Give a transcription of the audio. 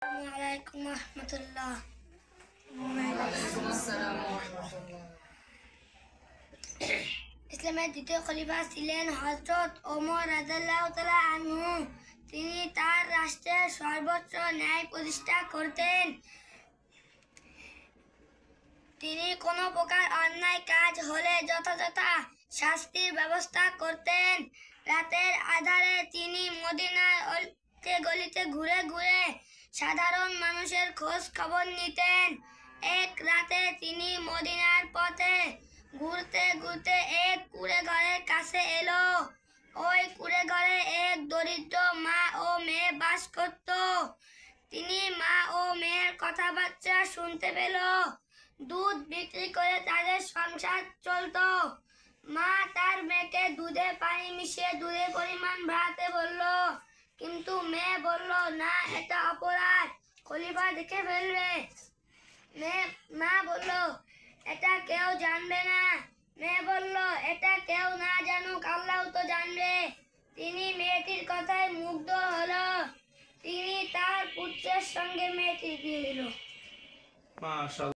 আসসালামু রাহমাতুল্লাহ। ইসলামের দ্বিতীয় খলিফা ছিলেন হযরত ওমর রাদিয়াল্লাহু তাআলা আনহু। তিনি তার রাষ্ট্রের সর্বোচ্চ ন্যায় প্রতিষ্ঠা করতেন। তিনি কোনো প্রকার অন্যায় কাজ হলে যথাযথ শাস্তির ব্যবস্থা করতেন। রাতের আঁধারে তিনি মদিনার অলিতে গলিতে ঘুরে ঘুরে সাধারণ মানুষের খোঁজ খবর নিতেন। এক রাতে তিনি মদিনার পথে ঘুরতে ঘুরতে এক কুঁড়ে ঘরের কাছে এলো। ওই কুঁড়ে ঘরে এক দরিদ্র মা ও মেয়ে বাস করত। তিনি মা ও মেয়ের কথাবার্তা শুনতে পেল। দুধ বিক্রি করে তাদের সংসার চলতো। মা তার মেয়েকে দুধে পানি মিশিয়ে দুধের পরিমাণ বাড়াতে বলল, কিন্তু মেয়ে বলল, না, এটা অপরাধ, খলিফা দেখে ফেলবে। মা বলল, এটা কেউ জানবে না। মেয়ে বলল, এটা কেউ না জানুক, আল্লাহ তো জানবে। তিনি মেয়েটির কথায় মুগ্ধ হলো। তিনি তার পুত্রের সঙ্গে মেয়েটির বিয়ে দিল।